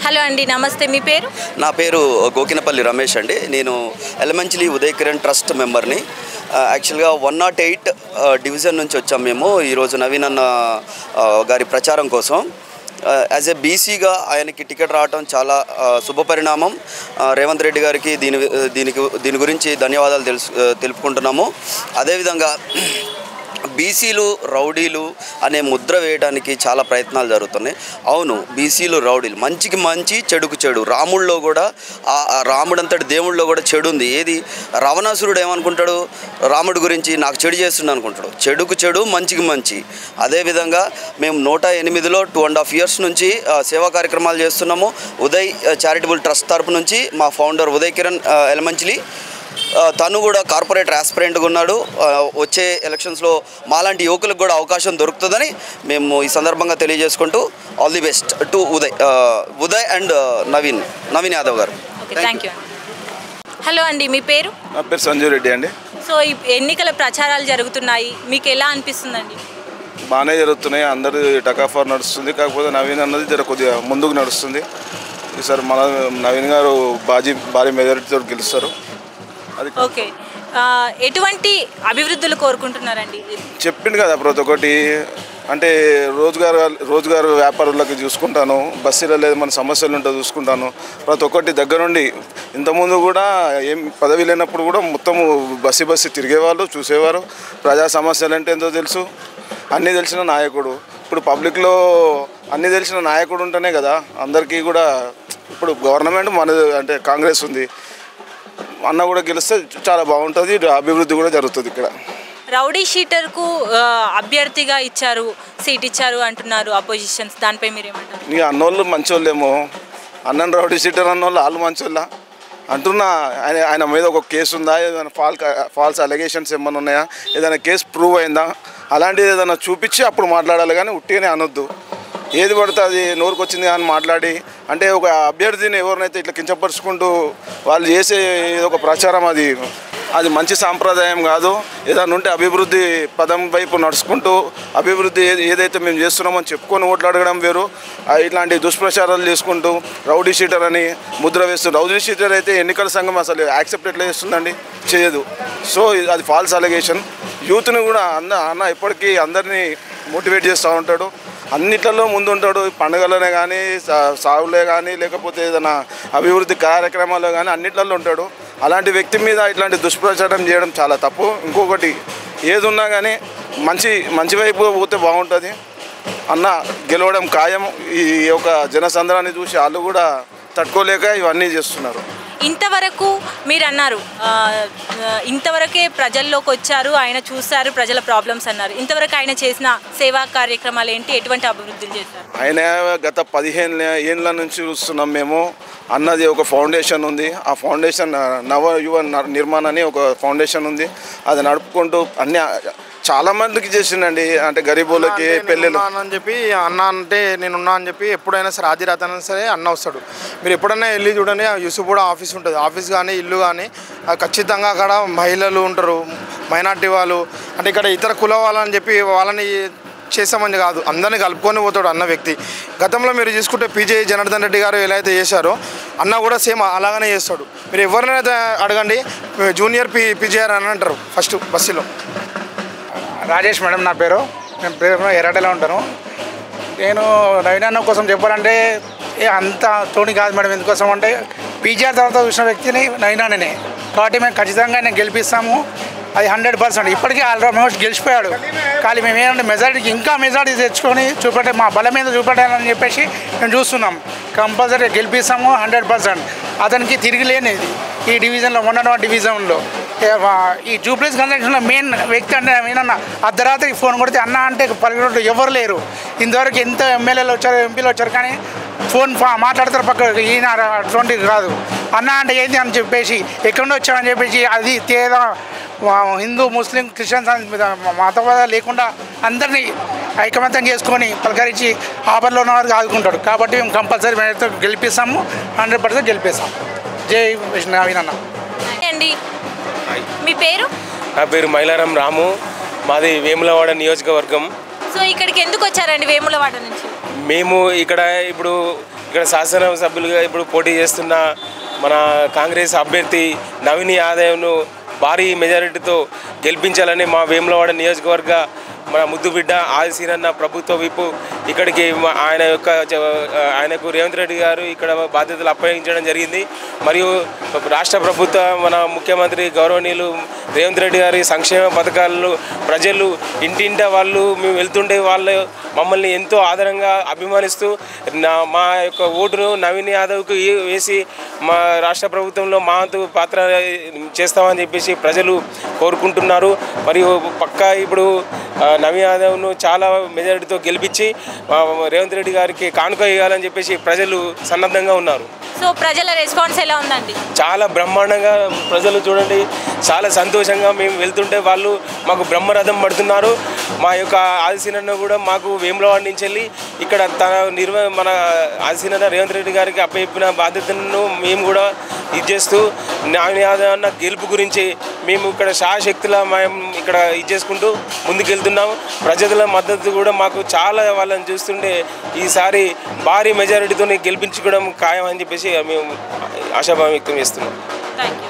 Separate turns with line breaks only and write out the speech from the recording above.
Hello అండి, నమస్తే. మీ పేరు?
నా పేరు గోకినపల్లి రమేష్ అండి. నేను ఎలమంచిలి ఉదయ్ కిరణ్ ట్రస్ట్ మెంబర్ని. యాక్చువల్గా 108 డివిజన్ నుంచి వచ్చాం మేము ఈరోజు నవీన్ అన్న గారి ప్రచారం కోసం. యాజ్ ఏ బీసీగా ఆయనకి టికెట్ రావడం చాలా శుభపరిణామం. రేవంత్ రెడ్డి గారికి దీని గురించి ధన్యవాదాలు తెలుపుకుంటున్నాము. అదేవిధంగా బీసీలు రౌడీలు అనే ముద్ర వేయడానికి చాలా ప్రయత్నాలు జరుగుతున్నాయి. అవును, బీసీలు రౌడీలు, మంచికి మంచి చెడుకు చెడు. రాముడిలో కూడా రాముడంతటి దేవుళ్ళలో కూడా చెడు ఉంది. ఏది రావణాసురుడు ఏమనుకుంటాడు రాముడి గురించి? నాకు చెడు చేస్తుంది అనుకుంటాడు. చెడుకు చెడు, మంచికి మంచి. అదేవిధంగా మేము 108లో 2.5 years నుంచి సేవా కార్యక్రమాలు చేస్తున్నాము. ఉదయ్ చారిటబుల్ ట్రస్ట్ తరపు నుంచి మా ఫౌండర్ ఉదయ్ కిరణ్ ఎలమంచిలి, తను కూడా కార్పొరేటర్ ఆస్పిరెంట్గా ఉన్నాడు. వచ్చే ఎలక్షన్స్లో మాలాంటి యువకులకు కూడా అవకాశం దొరుకుతుందని మేము ఈ సందర్భంగా తెలియజేసుకుంటూ all the best to Uday and Naveen Yadav గారు.
Thank you. హలో అండి, మీ పేరు?
నా పేరు సంజీవ్ రెడ్డి అండి.
సో ఈ ఎన్నికల ప్రచారాలు జరుగుతున్నాయి, మీకు ఎలా అనిపిస్తుందండి?
బాగానే జరుగుతున్నాయి, అందరూ టకాఫర్ నడుస్తుంది. కాకపోతే నవీన్ అన్నది కొద్దిగా ముందుకు నడుస్తుంది. ఈసారి మన నవీన్ గారు భారీ మెజారిటీతో గెలుస్తారు. అది
ఓకే. ఎటువంటి కోరుకుంటున్నారండి?
చెప్పిండు కదా ప్రతి ఒక్కటి. అంటే రోజుగారు వ్యాపారులకు చూసుకుంటాను, బస్సులో లేదు మన సమస్యలు ఉంటే చూసుకుంటాను. ప్రతి ఒక్కటి దగ్గరుండి, ఇంతకుముందు కూడా ఏం పదవి లేనప్పుడు కూడా మొత్తము బస్సు తిరిగేవాళ్ళు, చూసేవారు. ప్రజా సమస్యలు అంటే ఎంతో తెలుసు, అన్నీ తెలిసిన నాయకుడు. ఇప్పుడు పబ్లిక్లో అన్నీ తెలిసిన నాయకుడు ఉంటేనే కదా అందరికీ కూడా. ఇప్పుడు గవర్నమెంట్ మనది అంటే కాంగ్రెస్ ఉంది, అన్న కూడా గెలిస్తే చాలా బాగుంటుంది, అభివృద్ధి కూడా జరుగుతుంది. ఇక్కడ
రౌడీ షీటర్కు అభ్యర్థిగా సీట్ ఇచ్చారు అంటున్నారు అపోజిషన్స్, దానిపై మీరేమంటారు?
నీ అన్నోళ్ళు మంచోళ్ళేమో, అన్నన్ రౌడీ షీటర్ అన్నోళ్ళు వాళ్ళు మంచోళ్ళ అంటున్నా. ఆయన మీద ఒక కేసు ఉందా, ఏదైనా ఫాల్స్ అలిగేషన్స్ ఏమైనా ఉన్నాయా, ఏదైనా కేసు ప్రూవ్ అయిందా, అలాంటిది ఏదైనా చూపించి అప్పుడు మాట్లాడాలి. కానీ ఉట్టిగానే అనొద్దు. ఏది పడితే అది నోరుకు వచ్చింది అని మాట్లాడి, అంటే ఒక అభ్యర్థిని ఎవరినైతే ఇట్లా కించపరుచుకుంటూ వాళ్ళు చేసే ఒక ప్రచారం, అది మంచి సాంప్రదాయం కాదు. ఏదైనా ఉంటే అభివృద్ధి పదం వైపు నడుచుకుంటూ అభివృద్ధి ఏదైతే మేము చేస్తున్నామో చెప్పుకొని ఓట్లు అడగడం వేరు. ఇట్లాంటి దుష్ప్రచారాలు చేసుకుంటూ రౌడీ షీటర్ అని ముద్ర వేస్తుంది. రౌడీ షీటర్ అయితే ఎన్నికల సంఘం అసలు యాక్సెప్ట్ ఎట్లా చేస్తుందండి? చేయదు. సో అది ఫాల్స్ అలిగేషన్. యూత్ని కూడా అన్న ఎప్పటికీ అందరినీ మోటివేట్ చేస్తూ ఉంటాడు, అన్నిట్లలో ముందు ఉంటాడు. పండుగలనే కానీ, సాగులే కానీ, లేకపోతే ఏదైనా అభివృద్ధి కార్యక్రమాల్లో కానీ అన్నిట్లలో ఉంటాడు. అలాంటి వ్యక్తి మీద ఇట్లాంటి దుష్ప్రచారం చేయడం చాలా తప్పు. ఇంకొకటి, ఏది ఉన్నా కానీ మంచి వైపు పోతే బాగుంటుంది. అన్న గెలవడం ఖాయం. ఈ యొక్క జనసంద్రాన్ని చూసి వాళ్ళు కూడా తట్టుకోలేక ఇవన్నీ చేస్తున్నారు.
ఇంతవరకు మీరు అన్నారు, ఇంతవరకే ప్రజల్లోకి వచ్చారు, ఆయన చూశారు ప్రజల ప్రాబ్లమ్స్ అన్నారు. ఇంతవరకు ఆయన చేసిన సేవా కార్యక్రమాలు ఏంటి, ఎటువంటి అభివృద్ధులు చేశారు?
ఆయన గత 15 ఏళ్ళ నుంచి చూస్తున్నాం మేము. అన్నది ఒక ఫౌండేషన్ ఉంది. ఆ ఫౌండేషన్ నవయువ నిర్మాణ అని ఒక ఫౌండేషన్ ఉంది. అది నడుపుకుంటూ చాలామందికి చేసిండండి. అంటే గరీబులకి పెళ్ళిళ్ళు
అని చెప్పి, అన్న అంటే నేనున్నా అని చెప్పి ఎప్పుడైనా సరే ఆదిరాతైనా సరే అన్న వస్తాడు. మీరు ఎప్పుడైనా వెళ్ళి చూడండి, యూసుఫ్ కూడా ఆఫీస్ ఉంటుంది. ఆఫీస్ కానీ ఇల్లు కానీ ఖచ్చితంగా అక్కడ మహిళలు ఉంటారు, మైనార్టీ వాళ్ళు, అంటే ఇక్కడ ఇతర కుల వాళ్ళని చెప్పి వాళ్ళని చేసామని కాదు, అందరినీ కలుపుకొని పోతాడు అన్న వ్యక్తి. గతంలో మీరు చూసుకుంటే పీజే జనార్దన్ రెడ్డి గారు ఎలా అయితే చేశారో అన్న కూడా సేమ్ అలాగనే చేస్తాడు. మీరు ఎవరినైతే అడగండి, జూనియర్ పీజేఆర్ అని అంటారు ఫస్ట్ బస్సులో.
రాజేష్ మేడం నా పేరు. నేను పేరు ఎర్రటలో ఉంటాను. నేను నవీన్ కోసం చెప్పాలంటే అంత తోని కాదు మేడం. ఎందుకోసం అంటే పీజీఆర్ తర్వాత చూసిన వ్యక్తిని నవీన్. కాబట్టి మేము ఖచ్చితంగా నేను గెలిపిస్తాము. అది 100%. ఇప్పటికీ ఆల్మోస్ట్ గెలిచిపోయాడు. కానీ మేము ఏంటంటే మెజారిటీకి ఇంకా మెజారిటీ తెచ్చుకొని మా బలం మీద చూపెట్టాలని చెప్పేసి మేము చూస్తున్నాం. కంపల్సరీ గెలిపిస్తాము 100%. అతనికి తిరిగిలేనిది ఈ డివిజన్లో, 101 డివిజన్లో. ఈ జూబ్లీస్ కన్స్ట్రక్షన్లో మెయిన్ వ్యక్తి అంటే ఏమన్నా అర్ధరాత్రికి ఫోన్ కొడితే అన్న అంటే పల్లెటూరు ఎవరు లేరు. ఇంతవరకు ఎంత ఎమ్మెల్యేలు వచ్చారు, ఎంపీలు వచ్చారు, కానీ ఫోన్ మాట్లాడతారు పక్క. ఈయన అటువంటిది కాదు. అన్న అంటే ఏంటి అని చెప్పేసి, ఎక్కడి వచ్చామని చెప్పేసి, అది తేడా హిందూ ముస్లిం క్రిస్టియన్స్ మతవాద లేకుండా అందరినీ ఐకమత్యం చేసుకొని పలకరించి ఆపర్లో ఉన్న వారికి ఆదుకుంటాడు. కాబట్టి మేము కంపల్సరీ మేమైతే గెలిపిస్తాము, 100% గెలిపిస్తాం. జై నవీన్ అన్న.
అండి, మీ పేరు?
నా పేరు మైలారం రాము, మాది వేములవాడ నియోజకవర్గం.
సో ఇక్కడికి ఎందుకు వచ్చారండి వేములవాడ నుంచి?
మేము ఇక్కడ ఇప్పుడు ఇక్కడ శాసనసభ్యులుగా ఇప్పుడు పోటీ చేస్తున్న మన కాంగ్రెస్ అభ్యర్థి నవీన్ యాదవ్ను భారీ మెజారిటీతో గెలిపించాలని మా వేములవాడ నియోజకవర్గ మన ముద్దుబిడ్డ ఆదిశీనన్న ప్రభుత్వ విపు ఇక్కడికి ఆయనకు రేవంత్ రెడ్డి గారు ఇక్కడ బాధ్యతలు అప్పగించడం జరిగింది. మరియు రాష్ట్ర ప్రభుత్వ మన ముఖ్యమంత్రి గౌరవనీయులు రేవంత్ రెడ్డి గారి సంక్షేమ పథకాలను ప్రజలు ఇంటింట వాళ్ళు మేము వెళ్తుండే వాళ్ళు మమ్మల్ని ఎంతో ఆదరంగా అభిమానిస్తూ మా యొక్క ఓటును నవీన్ యాదవ్కు వేసి మా రాష్ట్ర ప్రభుత్వంలో మా వంతు పాత్ర చేస్తామని చెప్పేసి ప్రజలు కోరుకుంటున్నారు. మరియు పక్కా ఇప్పుడు నవీన్ యాదవ్ను చాలా మెజారిటీతో గెలిపించి రేవంత్ రెడ్డి గారికి కానుక ఇవ్వాలని చెప్పేసి ప్రజలు సన్నద్ధంగా ఉన్నారు.
సో ప్రజల రెస్పాన్స్ ఎలా ఉందండి?
చాలా బ్రహ్మాండంగా ప్రజలు చూడండి, చాలా సంతోషంగా మేము వెళ్తుంటే వాళ్ళు మాకు బ్రహ్మరథం పడుతున్నారు. మా యొక్క ఆదిశీనన్న కూడా మాకు వేములవాడ నుంచి వెళ్ళి ఇక్కడ మన ఆదిశీనన్న రేవంత్ రెడ్డి గారికి అప్పచెప్పిన బాధ్యతలను మేము కూడా ఇది చేస్తూ నవీన్ యాదవ్ అన్న గెలుపు గురించి మేము ఇక్కడ శాశక్తుల మేము ఇక్కడ ఇది చేసుకుంటూ ముందుకెళ్తున్నాము. ప్రజల మద్దతు కూడా మాకు చాలా వాళ్ళని చూస్తుంటే ఈసారి భారీ మెజారిటీతో గెలిపించుకోవడం ఖాయం అని చెప్పేసి మేము ఆశాభావం వ్యక్తం చేస్తున్నాం.
Thank you.